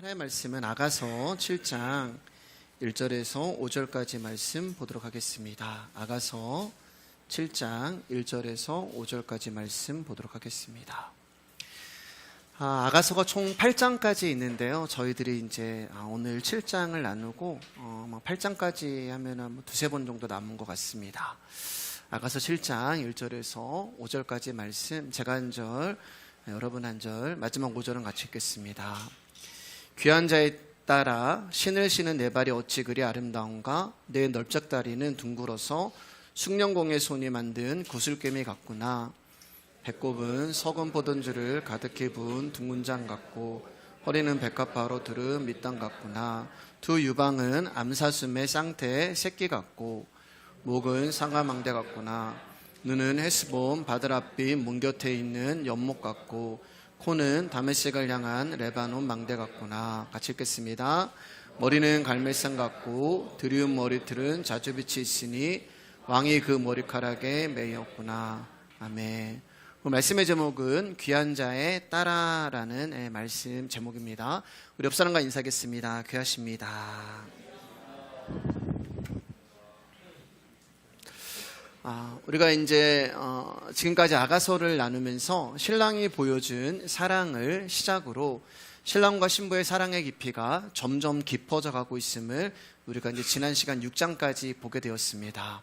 하나의 말씀은 아가서 7장 1절에서 5절까지 말씀 보도록 하겠습니다. 아가서 7장 1절에서 5절까지 말씀 보도록 하겠습니다. 아가서가 총 8장까지 있는데요. 저희들이 이제 오늘 7장을 나누고 8장까지 하면 두세 번 정도 남은 것 같습니다. 아가서 7장 1절에서 5절까지 말씀, 제가 한 절, 여러분 한 절, 마지막 5절은 같이 읽겠습니다. 귀한 자에 따라 신을 신은 내 발이 어찌 그리 아름다운가? 내 넓적다리는 둥글어서 숭령공의 손이 만든 구슬개미 같구나. 배꼽은 석은 포도주를 가득히 부은 둥근장 같고 허리는 백합화로 두른 밑단 같구나. 두 유방은 암사슴의 쌍태의 새끼 같고 목은 상아망대 같구나. 눈은 헤스본 바드랍빛 문 곁에 있는 연못 같고 코는 다메섹을 향한 레바논 망대 같구나. 같이 읽겠습니다. 머리는 갈멜산 같고 드리운 머리털은 자주빛이 있으니 왕이 그 머리카락에 매였구나. 아멘. 말씀의 제목은 귀한 자에 따라라는 말씀 제목입니다. 우리 옆 사람과 인사하겠습니다. 귀하십니다. 우리가 이제 지금까지 아가서를 나누면서 신랑이 보여준 사랑을 시작으로 신랑과 신부의 사랑의 깊이가 점점 깊어져 가고 있음을 우리가 이제 지난 시간 6장까지 보게 되었습니다.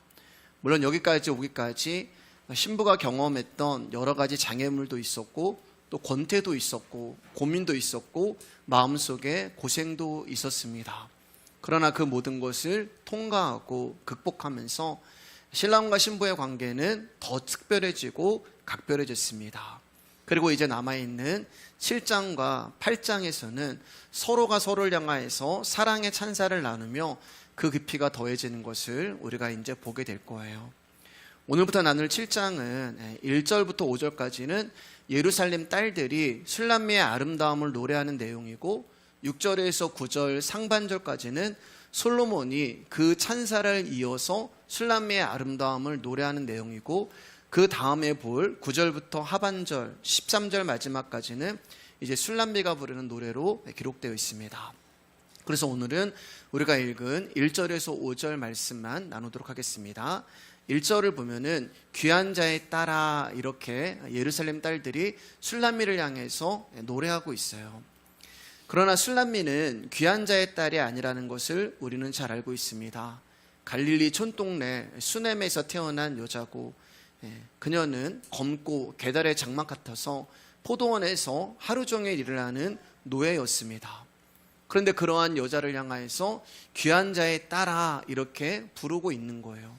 물론 여기까지 오기까지 신부가 경험했던 여러 가지 장애물도 있었고 또 권태도 있었고 고민도 있었고 마음속에 고생도 있었습니다. 그러나 그 모든 것을 통과하고 극복하면서 신랑과 신부의 관계는 더 특별해지고 각별해졌습니다. 그리고 이제 남아있는 7장과 8장에서는 서로가 서로를 향하여서 사랑의 찬사를 나누며 그 깊이가 더해지는 것을 우리가 이제 보게 될 거예요. 오늘부터 나눌 7장은 1절부터 5절까지는 예루살렘 딸들이 술람미의 아름다움을 노래하는 내용이고 6절에서 9절 상반절까지는 솔로몬이 그 찬사를 이어서 술람미의 아름다움을 노래하는 내용이고 그 다음에 볼 9절부터 하반절 13절 마지막까지는 이제 술람미가 부르는 노래로 기록되어 있습니다. 그래서 오늘은 우리가 읽은 1절에서 5절 말씀만 나누도록 하겠습니다. 1절을 보면은 귀한 자에 따라 이렇게 예루살렘 딸들이 술람미를 향해서 노래하고 있어요. 그러나 술람미는 귀한 자의 딸이 아니라는 것을 우리는 잘 알고 있습니다. 갈릴리 촌동네 수넴에서 태어난 여자고 그녀는 검고 계달의 장막 같아서 포도원에서 하루 종일 일을 하는 노예였습니다. 그런데 그러한 여자를 향하여서 귀한 자의 딸아 이렇게 부르고 있는 거예요.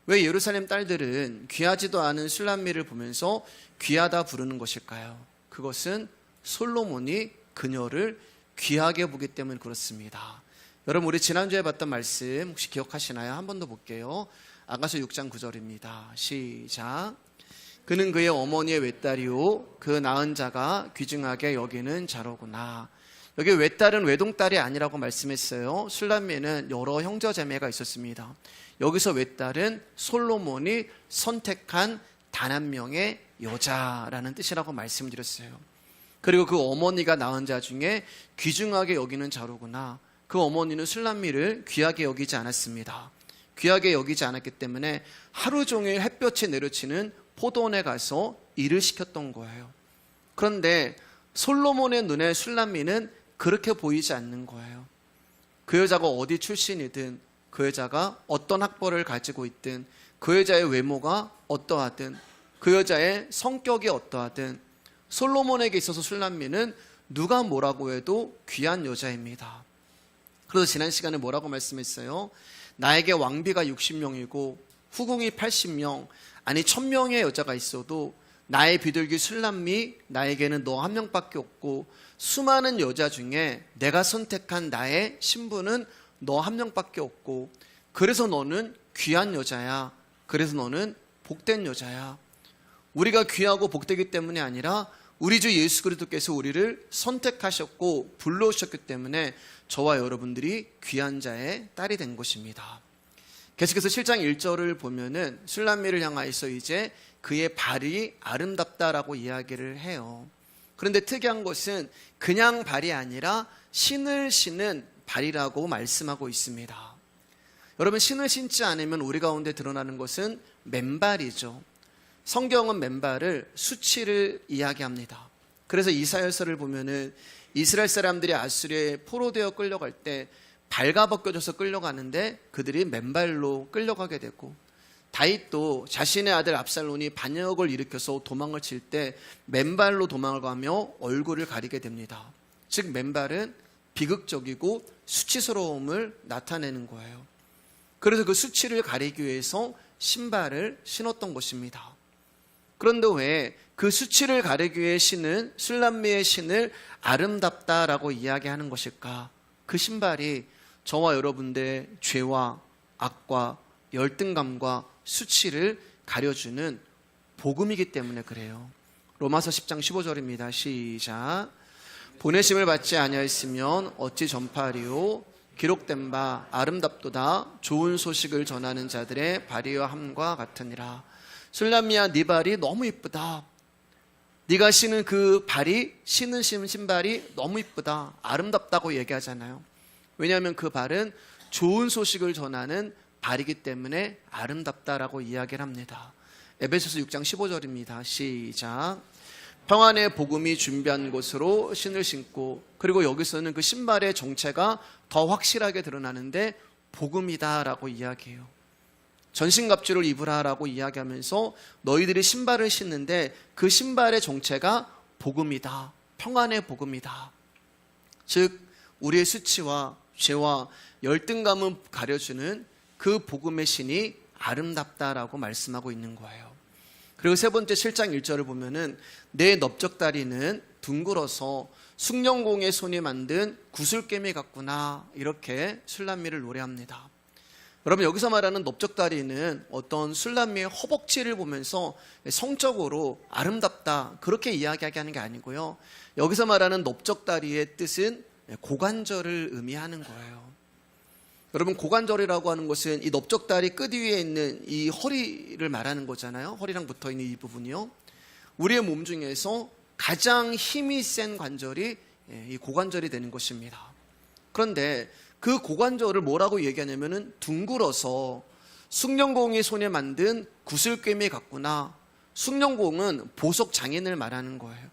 왜 예루살렘 딸들은 귀하지도 않은 술람미를 보면서 귀하다 부르는 것일까요? 그것은 솔로몬이 그녀를 귀하게 보기 때문에 그렇습니다. 여러분 우리 지난주에 봤던 말씀 혹시 기억하시나요? 한 번 더 볼게요. 아가서 6장 9절입니다. 시작. 그는 그의 어머니의 외딸이요 그 낳은 자가 귀중하게 여기는 자로구나. 여기 외딸은 외동딸이 아니라고 말씀했어요. 술람미는 여러 형제자매가 있었습니다. 여기서 외딸은 솔로몬이 선택한 단 한 명의 여자라는 뜻이라고 말씀드렸어요. 그리고 그 어머니가 낳은 자 중에 귀중하게 여기는 자로구나. 그 어머니는 술람미를 귀하게 여기지 않았습니다. 귀하게 여기지 않았기 때문에 하루 종일 햇볕이 내려치는 포도원에 가서 일을 시켰던 거예요. 그런데 솔로몬의 눈에 술람미는 그렇게 보이지 않는 거예요. 그 여자가 어디 출신이든 그 여자가 어떤 학벌을 가지고 있든 그 여자의 외모가 어떠하든 그 여자의 성격이 어떠하든 솔로몬에게 있어서 술람미는 누가 뭐라고 해도 귀한 여자입니다. 그래서 지난 시간에 뭐라고 말씀했어요? 나에게 왕비가 60명이고 후궁이 80명, 아니 1000명의 여자가 있어도 나의 비둘기 술람미 나에게는 너 한 명밖에 없고 수많은 여자 중에 내가 선택한 나의 신부는 너 한 명밖에 없고 그래서 너는 귀한 여자야. 그래서 너는 복된 여자야. 우리가 귀하고 복되기 때문이 아니라 우리 주 예수 그리스도께서 우리를 선택하셨고 불러오셨기 때문에 저와 여러분들이 귀한 자의 딸이 된 것입니다. 계속해서 7장 1절을 보면은 술람미를 향하여서 이제 그의 발이 아름답다라고 이야기를 해요. 그런데 특이한 것은 그냥 발이 아니라 신을 신은 발이라고 말씀하고 있습니다. 여러분, 신을 신지 않으면 우리 가운데 드러나는 것은 맨발이죠. 성경은 맨발을 수치를 이야기합니다. 그래서 이사야서를 보면은 이스라엘 사람들이 아수리에 포로되어 끌려갈 때 발가벗겨져서 끌려가는데 그들이 맨발로 끌려가게 되고, 다윗도 자신의 아들 압살롬이 반역을 일으켜서 도망을 칠 때 맨발로 도망을 가며 얼굴을 가리게 됩니다. 즉 맨발은 비극적이고 수치스러움을 나타내는 거예요. 그래서 그 수치를 가리기 위해서 신발을 신었던 것입니다. 그런데 왜 그 수치를 가리기 위해 신은 술람미의 신을 아름답다라고 이야기하는 것일까? 그 신발이 저와 여러분들의 죄와 악과 열등감과 수치를 가려주는 복음이기 때문에 그래요. 로마서 10장 15절입니다. 시작. 보내심을 받지 아니하였으면 어찌 전파하리요? 기록된 바 아름답도다. 좋은 소식을 전하는 자들의 발이와 함과 같으니라. 술람미야, 네 발이 너무 이쁘다. 네가 신은 그 발이, 신은 신발이 너무 이쁘다, 아름답다고 얘기하잖아요. 왜냐하면 그 발은 좋은 소식을 전하는 발이기 때문에 아름답다라고 이야기를 합니다. 에베소서 6장 15절입니다. 시작. 평안의 복음이 준비한 곳으로 신을 신고, 그리고 여기서는 그 신발의 정체가 더 확실하게 드러나는데 복음이다라고 이야기해요. 전신갑주를 입으라라고 이야기하면서 너희들이 신발을 신는데 그 신발의 정체가 복음이다, 평안의 복음이다. 즉 우리의 수치와 죄와 열등감을 가려주는 그 복음의 신이 아름답다라고 말씀하고 있는 거예요. 그리고 세 번째 7장 1절을 보면은 내 넓적다리는 둥글어서 숭령공의 손이 만든 구슬개미 같구나, 이렇게 술람미를 노래합니다. 여러분, 여기서 말하는 넓적다리는 어떤 술람미의 허벅지를 보면서 성적으로 아름답다 그렇게 이야기하게 하는 게 아니고요. 여기서 말하는 넓적다리의 뜻은 고관절을 의미하는 거예요. 여러분, 고관절이라고 하는 것은 이 넓적다리 끝 위에 있는 이 허리를 말하는 거잖아요. 허리랑 붙어있는 이 부분이요. 우리의 몸 중에서 가장 힘이 센 관절이 이 고관절이 되는 것입니다. 그런데 그 고관절을 뭐라고 얘기하냐면은 둥글어서 숭령공이 손에 만든 구슬개미 같구나. 숭령공은 보석장인을 말하는 거예요.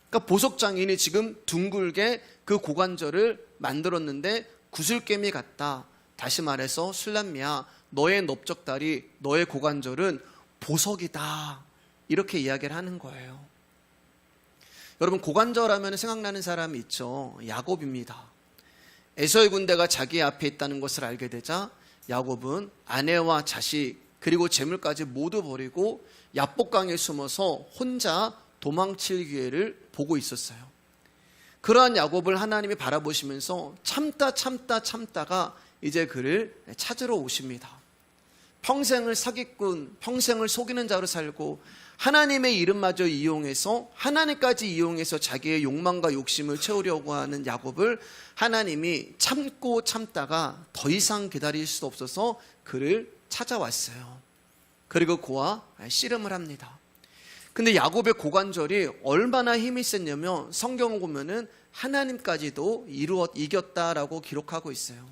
그러니까 보석장인이 지금 둥글게 그 고관절을 만들었는데 구슬개미 같다. 다시 말해서 술람미야, 너의 넓적다리, 너의 고관절은 보석이다, 이렇게 이야기를 하는 거예요. 여러분, 고관절 하면 생각나는 사람이 있죠. 야곱입니다. 에서의 군대가 자기 앞에 있다는 것을 알게 되자 야곱은 아내와 자식 그리고 재물까지 모두 버리고 야복강에 숨어서 혼자 도망칠 기회를 보고 있었어요. 그러한 야곱을 하나님이 바라보시면서 참다가 이제 그를 찾으러 오십니다. 평생을 사기꾼, 평생을 속이는 자로 살고 하나님의 이름마저 이용해서, 하나님까지 이용해서 자기의 욕망과 욕심을 채우려고 하는 야곱을 하나님이 참다가 더 이상 기다릴 수 없어서 그를 찾아왔어요. 그리고 그와 씨름을 합니다. 근데 야곱의 고관절이 얼마나 힘이 셌냐면 성경을 보면은 하나님까지도 이겼다라고 기록하고 있어요.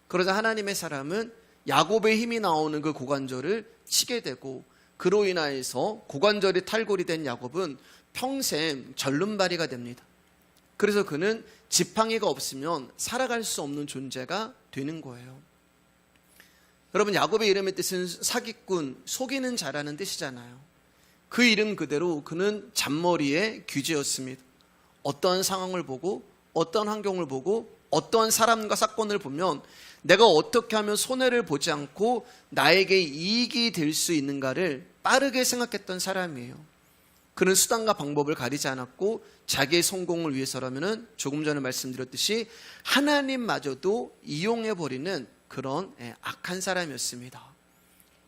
그러자 하나님의 사람은 야곱의 힘이 나오는 그 고관절을 치게 되고, 그로 인하여서 고관절이 탈골이 된 야곱은 평생 절름발이가 됩니다. 그래서 그는 지팡이가 없으면 살아갈 수 없는 존재가 되는 거예요. 여러분, 야곱의 이름의 뜻은 사기꾼, 속이는 자라는 뜻이잖아요. 그 이름 그대로 그는 잔머리의 귀재였습니다. 어떠한 상황을 보고, 어떠한 환경을 보고, 어떠한 사람과 사건을 보면 내가 어떻게 하면 손해를 보지 않고 나에게 이익이 될 수 있는가를 빠르게 생각했던 사람이에요. 그는 수단과 방법을 가리지 않았고 자기의 성공을 위해서라면 조금 전에 말씀드렸듯이 하나님마저도 이용해버리는 그런 악한 사람이었습니다.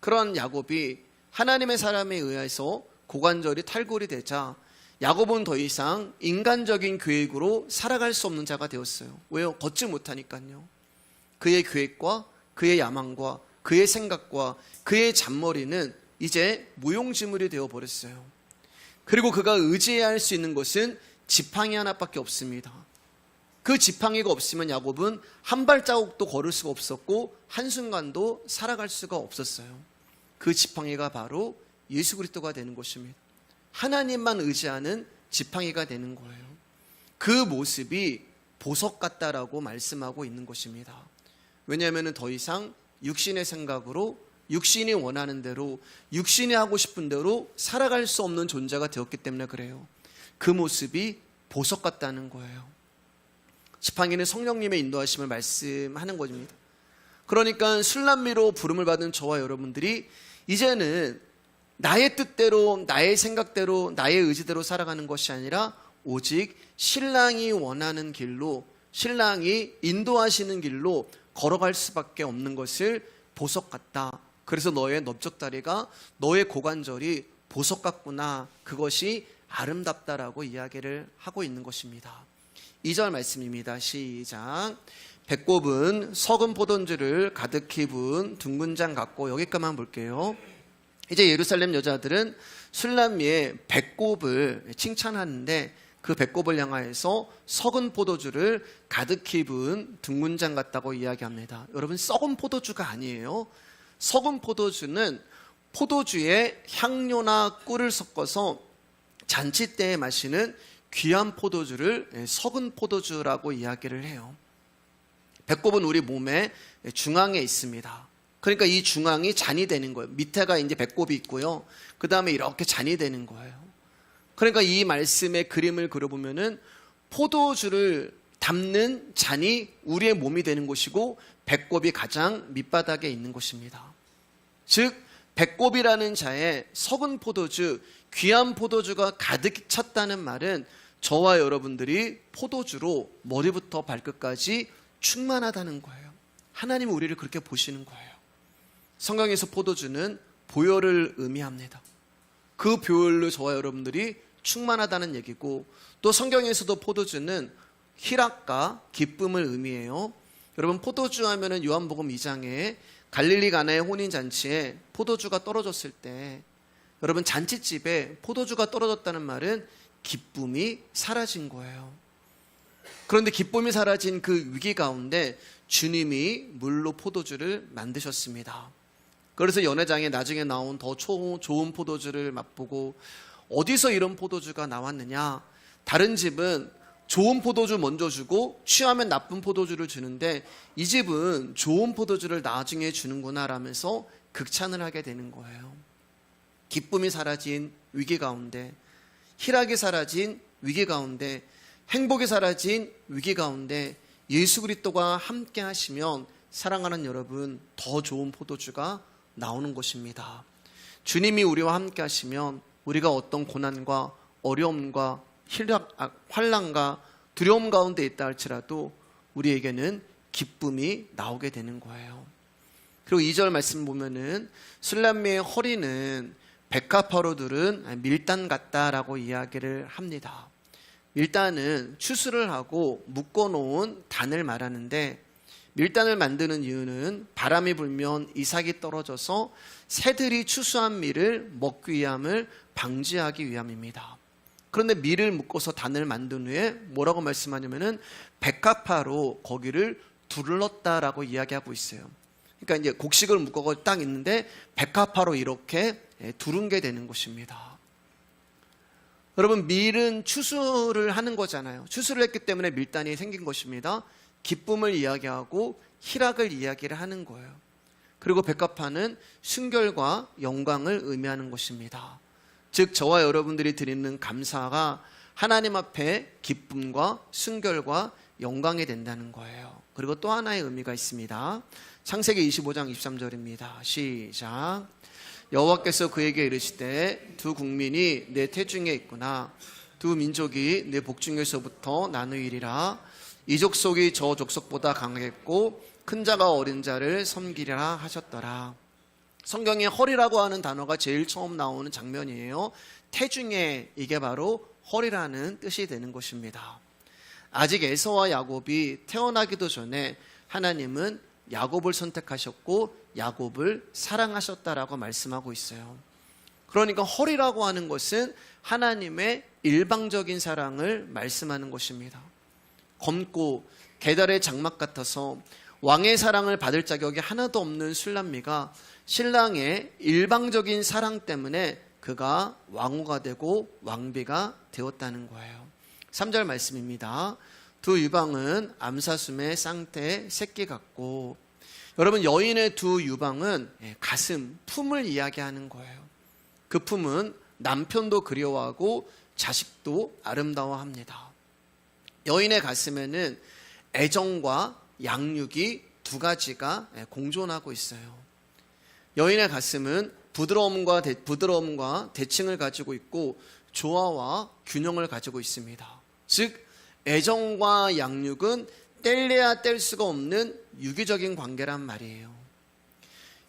그런 야곱이 하나님의 사람에 의해서 고관절이 탈골이 되자 야곱은 더 이상 인간적인 계획으로 살아갈 수 없는 자가 되었어요. 왜요? 걷지 못하니까요. 그의 계획과 그의 야망과 그의 생각과 그의 잔머리는 이제 무용지물이 되어버렸어요. 그리고 그가 의지해야 할 수 있는 것은 지팡이 하나밖에 없습니다. 그 지팡이가 없으면 야곱은 한 발자국도 걸을 수가 없었고 한순간도 살아갈 수가 없었어요. 그 지팡이가 바로 예수 그리스도가 되는 것입니다. 하나님만 의지하는 지팡이가 되는 거예요. 그 모습이 보석 같다라고 말씀하고 있는 것입니다. 왜냐하면 더 이상 육신의 생각으로, 육신이 원하는 대로, 육신이 하고 싶은 대로 살아갈 수 없는 존재가 되었기 때문에 그래요. 그 모습이 보석 같다는 거예요. 지팡이는 성령님의 인도하심을 말씀하는 것입니다. 그러니까 술람미로 부름을 받은 저와 여러분들이 이제는 나의 뜻대로, 나의 생각대로, 나의 의지대로 살아가는 것이 아니라 오직 신랑이 원하는 길로, 신랑이 인도하시는 길로 걸어갈 수밖에 없는 것을 보석 같다. 그래서 너의 넓적다리가, 너의 고관절이 보석 같구나. 그것이 아름답다라고 이야기를 하고 있는 것입니다. 2절 말씀입니다. 시작. 배꼽은 썩은 포도주를 가득히 부은 둥근 장 같고, 여기까지만 볼게요. 이제 예루살렘 여자들은 술람미의 배꼽을 칭찬하는데 그 배꼽을 향하여서 썩은 포도주를 가득히 부은 둥근 장 같다고 이야기합니다. 여러분, 썩은 포도주가 아니에요. 썩은 포도주는 포도주에 향료나 꿀을 섞어서 잔치 때에 마시는 귀한 포도주를 썩은 포도주라고 이야기를 해요. 배꼽은 우리 몸의 중앙에 있습니다. 그러니까 이 중앙이 잔이 되는 거예요. 밑에가 이제 배꼽이 있고요. 그 다음에 이렇게 잔이 되는 거예요. 그러니까 이 말씀의 그림을 그려보면은 포도주를 담는 잔이 우리의 몸이 되는 것이고 배꼽이 가장 밑바닥에 있는 것입니다. 즉 배꼽이라는 자에 썩은 포도주, 귀한 포도주가 가득 찼다는 말은 저와 여러분들이 포도주로 머리부터 발끝까지 충만하다는 거예요. 하나님은 우리를 그렇게 보시는 거예요. 성경에서 포도주는 보혈을 의미합니다. 그 보혈로 저와 여러분들이 충만하다는 얘기고, 또 성경에서도 포도주는 희락과 기쁨을 의미해요. 여러분, 포도주 하면은 요한복음 2장에 갈릴리 가나의 혼인잔치에 포도주가 떨어졌을 때, 여러분, 잔치집에 포도주가 떨어졌다는 말은 기쁨이 사라진 거예요. 그런데 기쁨이 사라진 그 위기 가운데 주님이 물로 포도주를 만드셨습니다. 그래서 연회장에 나중에 나온 더 좋은 포도주를 맛보고, 어디서 이런 포도주가 나왔느냐, 다른 집은 좋은 포도주 먼저 주고 취하면 나쁜 포도주를 주는데 이 집은 좋은 포도주를 나중에 주는구나 라면서 극찬을 하게 되는 거예요. 기쁨이 사라진 위기 가운데, 희락이 사라진 위기 가운데, 행복이 사라진 위기 가운데 예수 그리스도가 함께 하시면, 사랑하는 여러분, 더 좋은 포도주가 나오는 것입니다. 주님이 우리와 함께 하시면 우리가 어떤 고난과 어려움과 환난과 두려움 가운데 있다 할지라도 우리에게는 기쁨이 나오게 되는 거예요. 그리고 2절 말씀 보면은 술람미의 허리는 백합화로 두른 밀단 같다라고 이야기를 합니다. 밀단은 추수를 하고 묶어놓은 단을 말하는데, 밀단을 만드는 이유는 바람이 불면 이삭이 떨어져서 새들이 추수한 밀을 먹기 위함을 방지하기 위함입니다. 그런데 밀을 묶어서 단을 만든 후에 뭐라고 말씀하냐면은 백합화로 거기를 둘렀다라고 이야기하고 있어요. 그러니까 이제 곡식을 묶어 딱 있는데 백합화로 이렇게 두른 게 되는 것입니다. 여러분, 밀은 추수를 하는 거잖아요. 추수를 했기 때문에 밀단이 생긴 것입니다. 기쁨을 이야기하고 희락을 이야기를 하는 거예요. 그리고 백합화는 순결과 영광을 의미하는 것입니다. 즉 저와 여러분들이 드리는 감사가 하나님 앞에 기쁨과 순결과 영광이 된다는 거예요. 그리고 또 하나의 의미가 있습니다. 창세기 25장 23절입니다. 시작. 여호와께서 그에게 이르시되 두 국민이 내 태중에 있구나. 두 민족이 내 복중에서부터 나누이리라. 이 족속이 저 족속보다 강하겠고 큰 자가 어린 자를 섬기리라 하셨더라. 성경에 허리라고 하는 단어가 제일 처음 나오는 장면이에요. 태중에, 이게 바로 허리라는 뜻이 되는 것입니다. 아직 에서와 야곱이 태어나기도 전에 하나님은 야곱을 선택하셨고 야곱을 사랑하셨다라고 말씀하고 있어요. 그러니까 허리라고 하는 것은 하나님의 일방적인 사랑을 말씀하는 것입니다. 검고 계달의 장막 같아서 왕의 사랑을 받을 자격이 하나도 없는 술람미가 신랑의 일방적인 사랑 때문에 그가 왕후가 되고 왕비가 되었다는 거예요. 3절 말씀입니다. 두 유방은 암사슴의 쌍태 새끼 같고, 여러분 여인의 두 유방은 가슴, 품을 이야기하는 거예요. 그 품은 남편도 그리워하고 자식도 아름다워합니다. 여인의 가슴에는 애정과 양육이 두 가지가 공존하고 있어요. 여인의 가슴은 부드러움과 대칭을 가지고 있고 조화와 균형을 가지고 있습니다. 즉 애정과 양육은 뗄래야 뗄 수가 없는 유기적인 관계란 말이에요.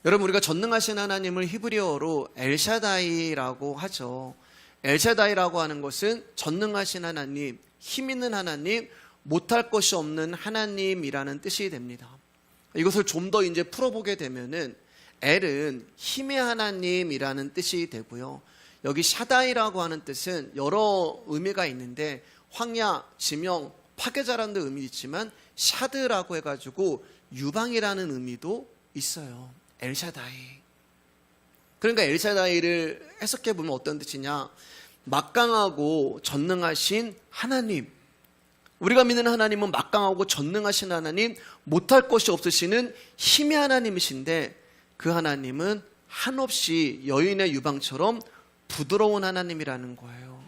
여러분 우리가 전능하신 하나님을 히브리어로 엘샤다이라고 하죠. 엘샤다이라고 하는 것은 전능하신 하나님, 힘 있는 하나님, 못할 것이 없는 하나님이라는 뜻이 됩니다. 이것을 좀 더 이제 풀어보게 되면은 엘은 힘의 하나님이라는 뜻이 되고요. 여기 샤다이라고 하는 뜻은 여러 의미가 있는데 황야, 지명, 파괴자라는 의미 있지만 샤드라고 해가지고 유방이라는 의미도 있어요. 엘샤다이. 그러니까 엘샤다이를 해석해 보면 어떤 뜻이냐? 막강하고 전능하신 하나님. 우리가 믿는 하나님은 막강하고 전능하신 하나님, 못할 것이 없으시는 힘의 하나님이신데 그 하나님은 한없이 여인의 유방처럼 부드러운 하나님이라는 거예요.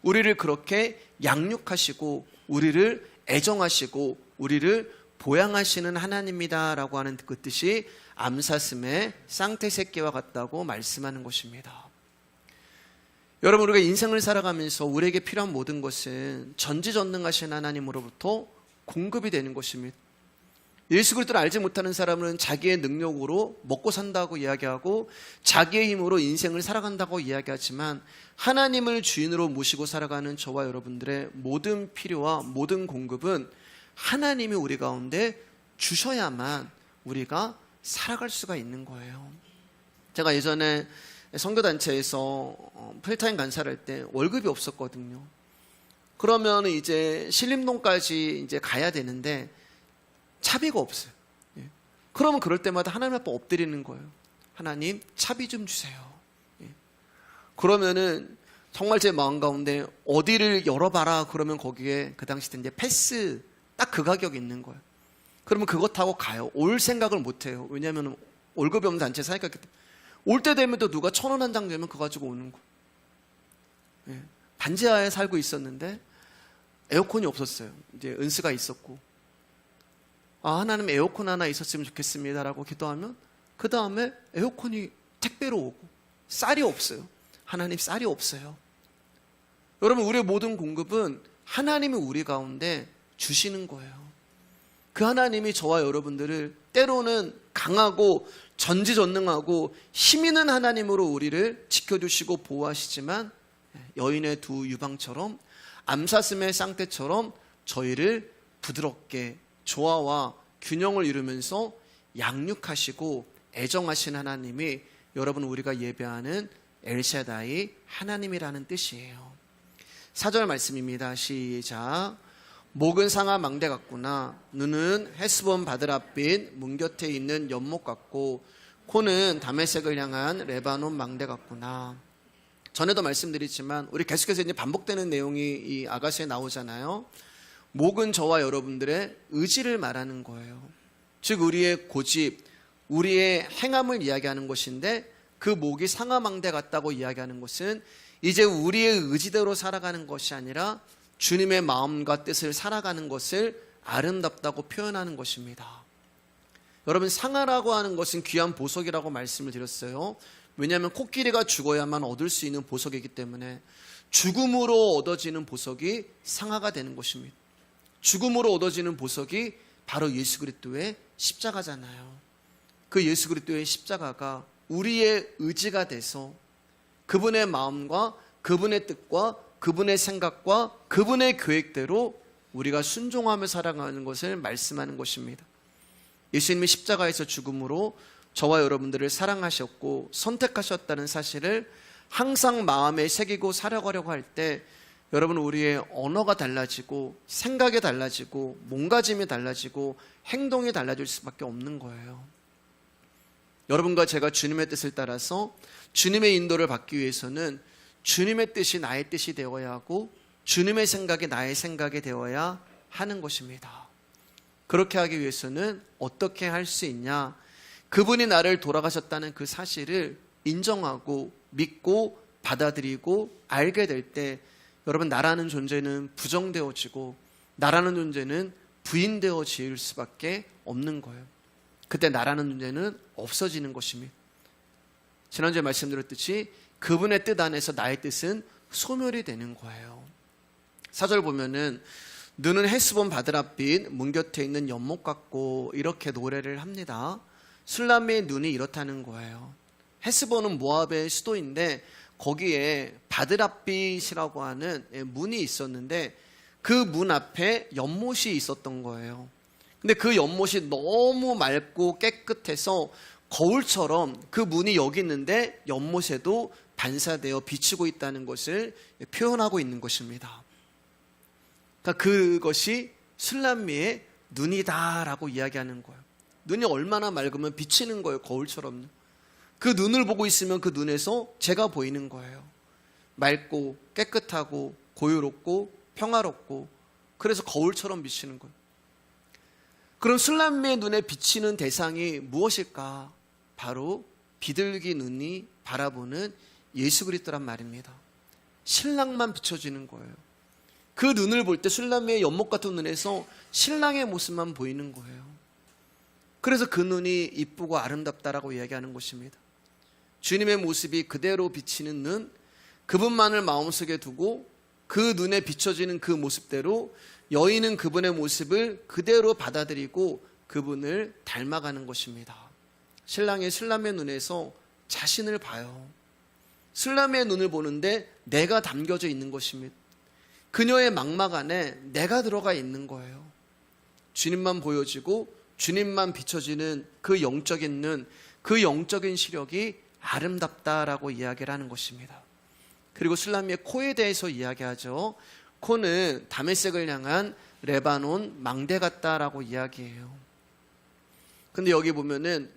우리를 그렇게 양육하시고 우리를 애정하시고 우리를 보양하시는 하나님이다라고 하는 그 뜻이 암사슴의 쌍태 새끼와 같다고 말씀하는 것입니다. 여러분 우리가 인생을 살아가면서 우리에게 필요한 모든 것은 전지전능하신 하나님으로부터 공급이 되는 것입니다. 예수 그리스도를 알지 못하는 사람은 자기의 능력으로 먹고 산다고 이야기하고 자기의 힘으로 인생을 살아간다고 이야기하지만 하나님을 주인으로 모시고 살아가는 저와 여러분들의 모든 필요와 모든 공급은 하나님이 우리 가운데 주셔야만 우리가 살아갈 수가 있는 거예요. 제가 예전에 선교단체에서 풀타임 간사를 할 때 월급이 없었거든요. 그러면 이제 신림동까지 이제 가야 되는데 차비가 없어요. 그러면 그럴 때마다 하나님 앞에 엎드리는 거예요. 하나님 차비 좀 주세요. 그러면은 정말 제 마음 가운데 어디를 열어봐라 그러면 거기에 그 당시 때 이제 패스 딱 그 가격이 있는 거예요. 그러면 그거 타고 가요. 올 생각을 못 해요. 왜냐하면 월급이 없는 단체에 사니까 올 때 되면 또 누가 1,000원 한 장 되면 그거 가지고 오는 거예요. 반지하에 살고 있었는데 에어컨이 없었어요. 이제 은스가 있었고 하나님 에어컨 하나 있었으면 좋겠습니다라고 기도하면 그 다음에 에어컨이 택배로 오고 쌀이 없어요. 하나님 쌀이 없어요. 여러분 우리의 모든 공급은 하나님이 우리 가운데 주시는 거예요. 그 하나님이 저와 여러분들을 때로는 강하고 전지전능하고 힘 있는 하나님으로 우리를 지켜주시고 보호하시지만 여인의 두 유방처럼 암사슴의 쌍태처럼 저희를 부드럽게 조화와 균형을 이루면서 양육하시고 애정하신 하나님이 여러분 우리가 예배하는 엘샤다이 하나님이라는 뜻이에요. 4절 말씀입니다. 시작. 목은 상아 망대 같구나. 눈은 헤스본 바드랍빛 문 곁에 있는 연못 같고 코는 다메섹을 향한 레바논 망대 같구나. 전에도 말씀드렸지만 우리 계속해서 이제 반복되는 내용이 이 아가서에 나오잖아요. 목은 저와 여러분들의 의지를 말하는 거예요. 즉 우리의 고집, 우리의 행함을 이야기하는 것인데 그 목이 상아망대 같다고 이야기하는 것은 이제 우리의 의지대로 살아가는 것이 아니라 주님의 마음과 뜻을 살아가는 것을 아름답다고 표현하는 것입니다. 여러분 상아라고 하는 것은 귀한 보석이라고 말씀을 드렸어요. 왜냐하면 코끼리가 죽어야만 얻을 수 있는 보석이기 때문에 죽음으로 얻어지는 보석이 상아가 되는 것입니다. 죽음으로 얻어지는 보석이 바로 예수 그리스도의 십자가잖아요. 그 예수 그리스도의 십자가가 우리의 의지가 돼서 그분의 마음과 그분의 뜻과 그분의 생각과 그분의 계획대로 우리가 순종하며 살아가는 것을 말씀하는 것입니다. 예수님이 십자가에서 죽음으로 저와 여러분들을 사랑하셨고 선택하셨다는 사실을 항상 마음에 새기고 살아가려고 할 때 여러분, 우리의 언어가 달라지고 생각이 달라지고 몸가짐이 달라지고 행동이 달라질 수밖에 없는 거예요. 여러분과 제가 주님의 뜻을 따라서 주님의 인도를 받기 위해서는 주님의 뜻이 나의 뜻이 되어야 하고 주님의 생각이 나의 생각이 되어야 하는 것입니다. 그렇게 하기 위해서는 어떻게 할 수 있냐? 그분이 나를 돌아가셨다는 그 사실을 인정하고 믿고 받아들이고 알게 될 때 여러분, 나라는 존재는 부정되어지고 나라는 존재는 부인되어질 수밖에 없는 거예요. 그때 나라는 존재는 없어지는 것입니다. 지난주에 말씀드렸듯이 그분의 뜻 안에서 나의 뜻은 소멸이 되는 거예요. 4절 보면은 눈은 헤스본 바드랏빛 문 곁에 있는 연못 같고 이렇게 노래를 합니다. 술람미의 눈이 이렇다는 거예요. 헤스본은 모압의 수도인데 거기에 바드랏빛이라고 하는 문이 있었는데 그 문 앞에 연못이 있었던 거예요. 근데 그 연못이 너무 맑고 깨끗해서 거울처럼 그 문이 여기 있는데 연못에도 반사되어 비치고 있다는 것을 표현하고 있는 것입니다. 그러니까 그것이 술람미의 눈이다라고 이야기하는 거예요. 눈이 얼마나 맑으면 비치는 거예요. 거울처럼. 그 눈을 보고 있으면 그 눈에서 제가 보이는 거예요. 맑고 깨끗하고 고요롭고 평화롭고, 그래서 거울처럼 비치는 거예요. 그럼 술람미의 눈에 비치는 대상이 무엇일까? 바로 비둘기 눈이 바라보는 예수 그리스도란 말입니다. 신랑만 비춰지는 거예요. 그 눈을 볼 때 술람미의 연못 같은 눈에서 신랑의 모습만 보이는 거예요. 그래서 그 눈이 이쁘고 아름답다라고 이야기하는 것입니다. 주님의 모습이 그대로 비치는 눈, 그분만을 마음속에 두고 그 눈에 비춰지는 그 모습대로 여인은 그분의 모습을 그대로 받아들이고 그분을 닮아가는 것입니다. 신랑의 술람미의 눈에서 자신을 봐요. 술람미의 눈을 보는데 내가 담겨져 있는 것입니다. 그녀의 망막 안에 내가 들어가 있는 거예요. 주님만 보여지고 주님만 비춰지는 그 영적인 눈, 그 영적인 시력이 아름답다라고 이야기를 하는 것입니다. 그리고 술람미의 코에 대해서 이야기하죠. 코는 다메섹을 향한 레바논 망대 같다라고 이야기해요. 근데 여기 보면은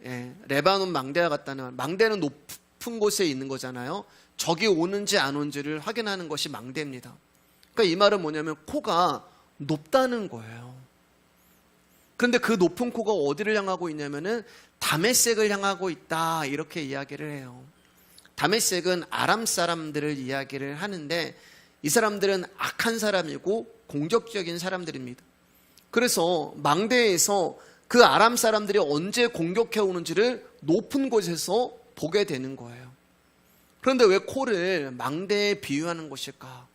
레바논 망대와 같다는 말, 망대는 높은 곳에 있는 거잖아요. 적이 오는지 안 오는지를 확인하는 것이 망대입니다. 그러니까 이 말은 뭐냐면 코가 높다는 거예요. 그런데 그 높은 코가 어디를 향하고 있냐면은 다메섹을 향하고 있다, 이렇게 이야기를 해요. 다메섹은 아람 사람들을 이야기를 하는데 이 사람들은 악한 사람이고 공격적인 사람들입니다. 그래서 망대에서 그 아람 사람들이 언제 공격해 오는지를 높은 곳에서 보게 되는 거예요. 그런데 왜 코를 망대에 비유하는 것일까?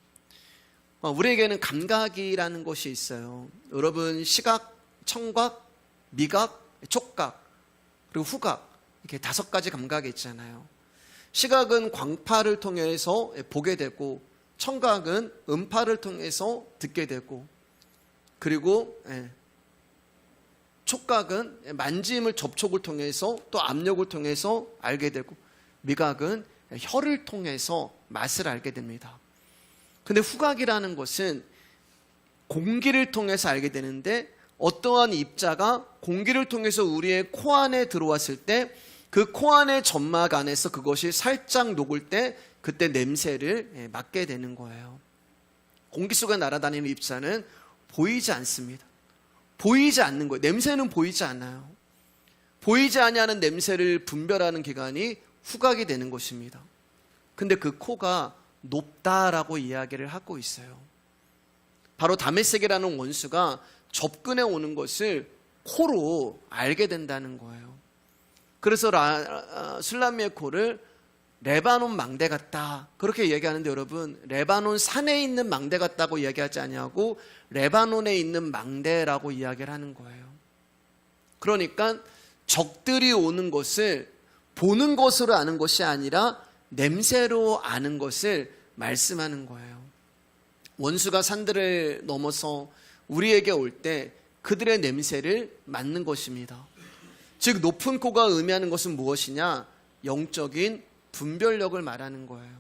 우리에게는 감각이라는 것이 있어요. 여러분, 시각, 청각, 미각, 촉각, 그리고 후각, 이렇게 5가지 감각이 있잖아요. 시각은 광파를 통해서 보게 되고, 청각은 음파를 통해서 듣게 되고, 그리고 촉각은 만짐을, 접촉을 통해서 또 압력을 통해서 알게 되고, 미각은 혀를 통해서 맛을 알게 됩니다. 근데 후각이라는 것은 공기를 통해서 알게 되는데, 어떠한 입자가 공기를 통해서 우리의 코 안에 들어왔을 때 그 코 안의 점막 안에서 그것이 살짝 녹을 때 그때 냄새를 맡게 되는 거예요. 공기 속에 날아다니는 입자는 보이지 않습니다. 보이지 않는 거예요. 냄새는 보이지 않아요. 보이지 아니하는 냄새를 분별하는 기관이 후각이 되는 것입니다. 근데 그 코가 높다라고 이야기를 하고 있어요. 바로 다메섹이라는 원수가 접근해 오는 것을 코로 알게 된다는 거예요. 그래서 술람미의 코를 레바논 망대 같다, 그렇게 얘기하는데, 여러분, 레바논 산에 있는 망대 같다고 이야기하지 아니하고 레바논에 있는 망대라고 이야기를 하는 거예요. 그러니까 적들이 오는 것을 보는 것으로 아는 것이 아니라 냄새로 아는 것을 말씀하는 거예요. 원수가 산들을 넘어서 우리에게 올 때 그들의 냄새를 맡는 것입니다. 즉, 높은 코가 의미하는 것은 무엇이냐? 영적인 분별력을 말하는 거예요.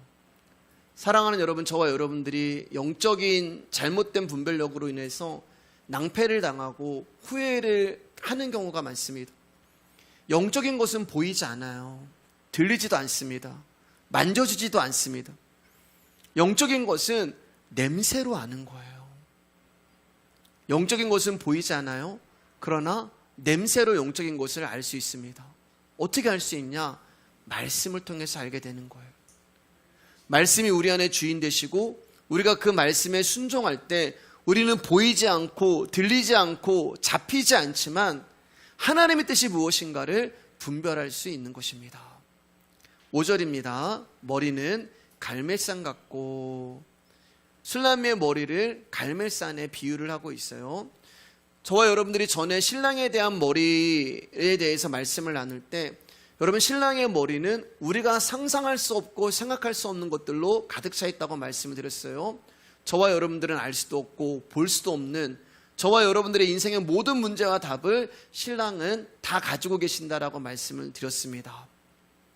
사랑하는 여러분, 저와 여러분들이 영적인 잘못된 분별력으로 인해서 낭패를 당하고 후회를 하는 경우가 많습니다. 영적인 것은 보이지 않아요. 들리지도 않습니다. 만져지지도 않습니다. 영적인 것은 냄새로 아는 거예요. 영적인 것은 보이지 않아요. 그러나 냄새로 영적인 것을 알 수 있습니다. 어떻게 알 수 있냐? 말씀을 통해서 알게 되는 거예요. 말씀이 우리 안에 주인 되시고 우리가 그 말씀에 순종할 때 우리는 보이지 않고 들리지 않고 잡히지 않지만 하나님의 뜻이 무엇인가를 분별할 수 있는 것입니다. 5절입니다. 머리는 갈멜산 같고, 술람미의 머리를 갈멜산에 비유를 하고 있어요. 저와 여러분들이 전에 신랑에 대한 머리에 대해서 말씀을 나눌 때, 여러분, 신랑의 머리는 우리가 상상할 수 없고 생각할 수 없는 것들로 가득 차 있다고 말씀을 드렸어요. 저와 여러분들은 알 수도 없고 볼 수도 없는, 저와 여러분들의 인생의 모든 문제와 답을 신랑은 다 가지고 계신다라고 말씀을 드렸습니다.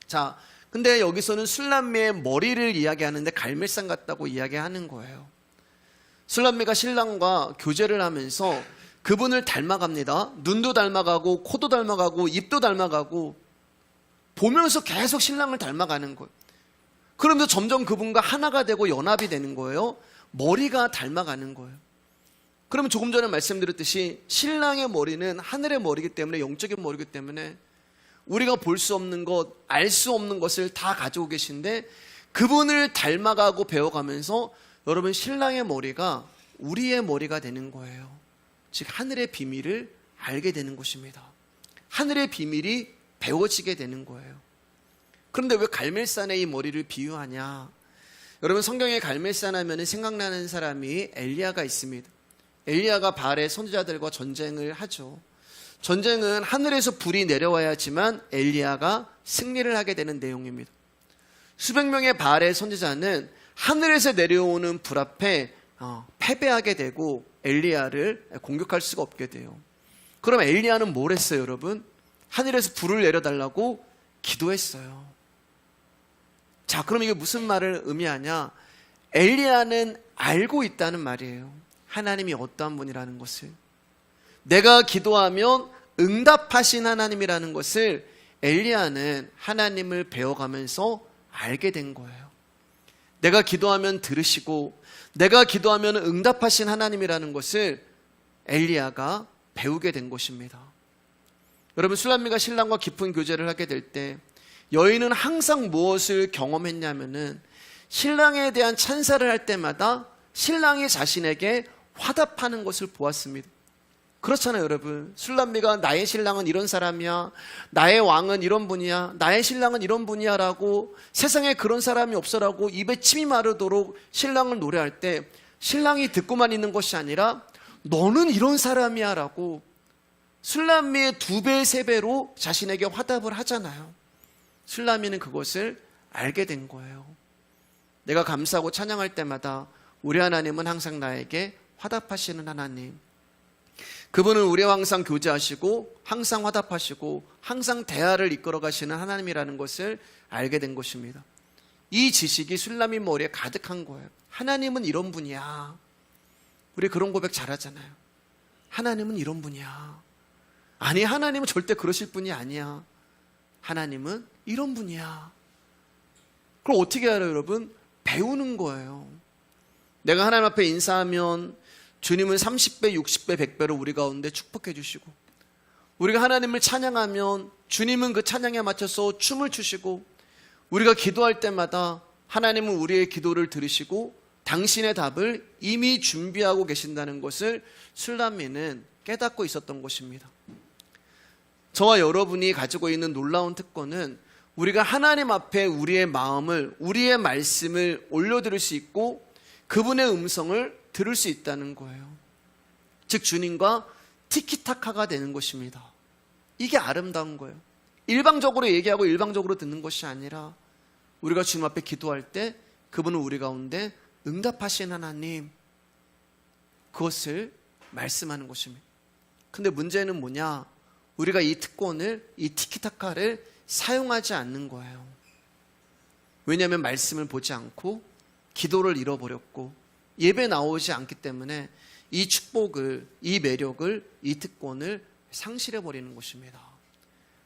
자, 근데 여기서는 술람미의 머리를 이야기하는데 갈멜산 같다고 이야기하는 거예요. 술람미가 신랑과 교제를 하면서 그분을 닮아갑니다. 눈도 닮아가고 코도 닮아가고 입도 닮아가고 보면서 계속 신랑을 닮아가는 거예요. 그러면서 점점 그분과 하나가 되고 연합이 되는 거예요. 머리가 닮아가는 거예요. 그러면 조금 전에 말씀드렸듯이 신랑의 머리는 하늘의 머리이기 때문에, 영적인 머리이기 때문에 우리가 볼 수 없는 것, 알 수 없는 것을 다 가지고 계신데, 그분을 닮아가고 배워가면서 여러분, 신랑의 머리가 우리의 머리가 되는 거예요. 즉 하늘의 비밀을 알게 되는 것입니다. 하늘의 비밀이 배워지게 되는 거예요. 그런데 왜 갈멜산에 이 머리를 비유하냐? 여러분, 성경에 갈멜산 하면 생각나는 사람이 엘리야가 있습니다. 엘리야가 바알의 선지자들과 전쟁을 하죠. 전쟁은 하늘에서 불이 내려와야지만 엘리야가 승리를 하게 되는 내용입니다. 수백 명의 바알의 선지자는 하늘에서 내려오는 불 앞에 패배하게 되고 엘리야를 공격할 수가 없게 돼요. 그럼 엘리야는 뭘 했어요, 여러분? 하늘에서 불을 내려달라고 기도했어요. 자, 그럼 이게 무슨 말을 의미하냐? 엘리야는 알고 있다는 말이에요. 하나님이 어떠한 분이라는 것을. 내가 기도하면 응답하신 하나님이라는 것을 엘리야는 하나님을 배워가면서 알게 된 거예요. 내가 기도하면 들으시고 내가 기도하면 응답하신 하나님이라는 것을 엘리야가 배우게 된 것입니다. 여러분, 술람미가 신랑과 깊은 교제를 하게 될 때 여인은 항상 무엇을 경험했냐면은 신랑에 대한 찬사를 할 때마다 신랑이 자신에게 화답하는 것을 보았습니다. 그렇잖아요, 여러분. 술람미가 나의 신랑은 이런 사람이야, 나의 왕은 이런 분이야, 나의 신랑은 이런 분이야 라고, 세상에 그런 사람이 없어라고 입에 침이 마르도록 신랑을 노래할 때 신랑이 듣고만 있는 것이 아니라 너는 이런 사람이야 라고 술람미의 2배, 3배로 자신에게 화답을 하잖아요. 술람미는 그것을 알게 된 거예요. 내가 감사하고 찬양할 때마다 우리 하나님은 항상 나에게 화답하시는 하나님, 그분은 우리와 항상 교제하시고 항상 화답하시고 항상 대화를 이끌어 가시는 하나님이라는 것을 알게 된 것입니다. 이 지식이 술람미 머리에 가득한 거예요. 하나님은 이런 분이야. 우리 그런 고백 잘하잖아요. 하나님은 이런 분이야. 아니, 하나님은 절대 그러실 분이 아니야. 하나님은 이런 분이야. 그럼 어떻게 알아요, 여러분? 배우는 거예요. 내가 하나님 앞에 인사하면 주님은 30배, 60배, 100배로 우리 가운데 축복해 주시고, 우리가 하나님을 찬양하면 주님은 그 찬양에 맞춰서 춤을 추시고, 우리가 기도할 때마다 하나님은 우리의 기도를 들으시고 당신의 답을 이미 준비하고 계신다는 것을 술람미는 깨닫고 있었던 것입니다. 저와 여러분이 가지고 있는 놀라운 특권은 우리가 하나님 앞에 우리의 마음을, 우리의 말씀을 올려드릴 수 있고 그분의 음성을 들을 수 있다는 거예요. 즉 주님과 티키타카가 되는 것입니다. 이게 아름다운 거예요. 일방적으로 얘기하고 일방적으로 듣는 것이 아니라 우리가 주님 앞에 기도할 때 그분은 우리 가운데 응답하신 하나님, 그것을 말씀하는 것입니다. 근데 문제는 뭐냐? 우리가 이 특권을, 이 티키타카를 사용하지 않는 거예요. 왜냐하면 말씀을 보지 않고 기도를 잃어버렸고 예배 나오지 않기 때문에 이 축복을, 이 매력을, 이 특권을 상실해버리는 것입니다.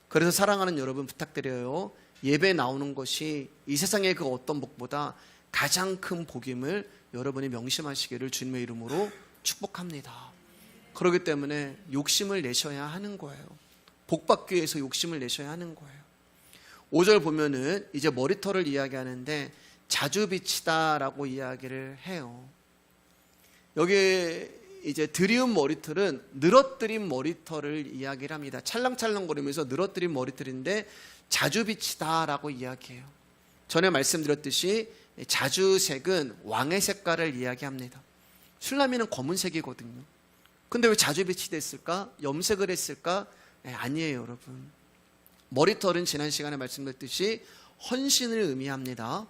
그래서 사랑하는 여러분 부탁드려요. 예배 나오는 것이 이 세상의 그 어떤 복보다 가장 큰 복임을 여러분이 명심하시기를 주님의 이름으로 축복합니다. 그렇기 때문에 욕심을 내셔야 하는 거예요. 복 받기 위해서 욕심을 내셔야 하는 거예요. 5절 보면은 이제 머리털을 이야기하는데 자주 비치다라고 이야기를 해요. 여기 이제 드리운 머리털은 늘어뜨린 머리털을 이야기를 합니다. 찰랑찰랑거리면서 늘어뜨린 머리털인데 자주 비치다라고 이야기해요. 전에 말씀드렸듯이 자주색은 왕의 색깔을 이야기합니다. 술라미는 검은색이거든요. 근데 왜 자주 비치됐을까? 염색을 했을까? 아니에요, 여러분. 머리털은 지난 시간에 말씀드렸듯이 헌신을 의미합니다.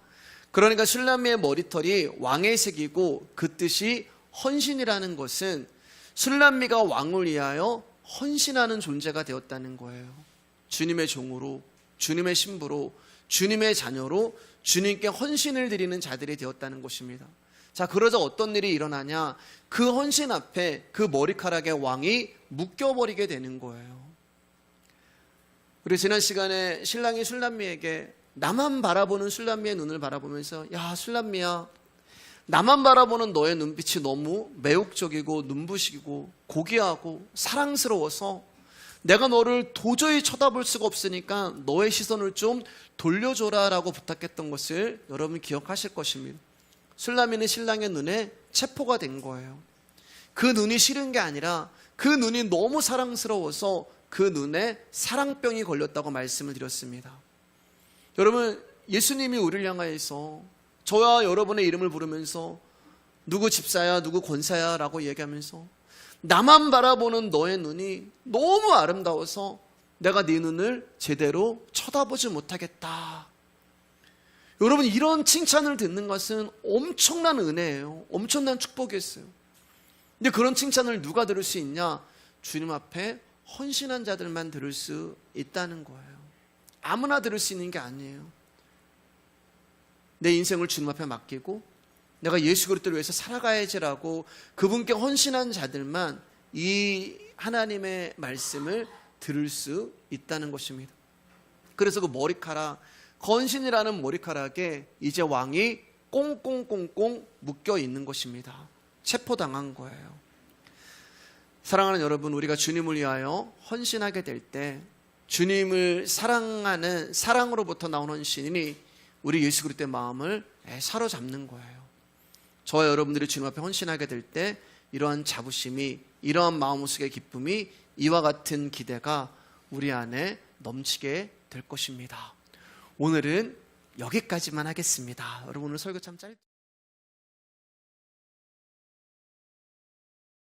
그러니까 술라미의 머리털이 왕의 색이고 그 뜻이 헌신이라는 것은 술라미가 왕을 위하여 헌신하는 존재가 되었다는 거예요. 주님의 종으로, 주님의 신부로, 주님의 자녀로 주님께 헌신을 드리는 자들이 되었다는 것입니다. 자, 그러자 어떤 일이 일어나냐? 그 헌신 앞에 그 머리카락의 왕이 묶여버리게 되는 거예요. 그리고 지난 시간에 신랑이 술람미에게 나만 바라보는 술람미의 눈을 바라보면서 야, 술람미야, 나만 바라보는 너의 눈빛이 너무 매혹적이고 눈부시고 고귀하고 사랑스러워서 내가 너를 도저히 쳐다볼 수가 없으니까 너의 시선을 좀 돌려줘라 라고 부탁했던 것을 여러분 기억하실 것입니다. 술라미는 신랑의 눈에 체포가 된 거예요. 그 눈이 싫은 게 아니라 그 눈이 너무 사랑스러워서 그 눈에 사랑병이 걸렸다고 말씀을 드렸습니다. 여러분, 예수님이 우리를 향하여서 저와 여러분의 이름을 부르면서 누구 집사야, 누구 권사야 라고 얘기하면서 나만 바라보는 너의 눈이 너무 아름다워서 내가 네 눈을 제대로 쳐다보지 못하겠다. 여러분, 이런 칭찬을 듣는 것은 엄청난 은혜예요. 엄청난 축복이었어요. 근데 그런 칭찬을 누가 들을 수 있냐? 주님 앞에 헌신한 자들만 들을 수 있다는 거예요. 아무나 들을 수 있는 게 아니에요. 내 인생을 주님 앞에 맡기고 내가 예수 그리스도를 위해서 살아가야지라고 그분께 헌신한 자들만 이 하나님의 말씀을 들을 수 있다는 것입니다. 그래서 그 머리카락, 헌신이라는 머리카락에 이제 왕이 꽁꽁꽁꽁 묶여 있는 것입니다. 체포당한 거예요. 사랑하는 여러분, 우리가 주님을 위하여 헌신하게 될 때 주님을 사랑하는 사랑으로부터 나온 헌신이 우리 예수 그리스도의 마음을 사로잡는 거예요. 저와 여러분들이 주님 앞에 헌신하게 될 때 이러한 자부심이, 이러한 마음속의 기쁨이, 이와 같은 기대가 우리 안에 넘치게 될 것입니다. 오늘은 여기까지만 하겠습니다. 여러분, 오늘 설교 참 짧죠?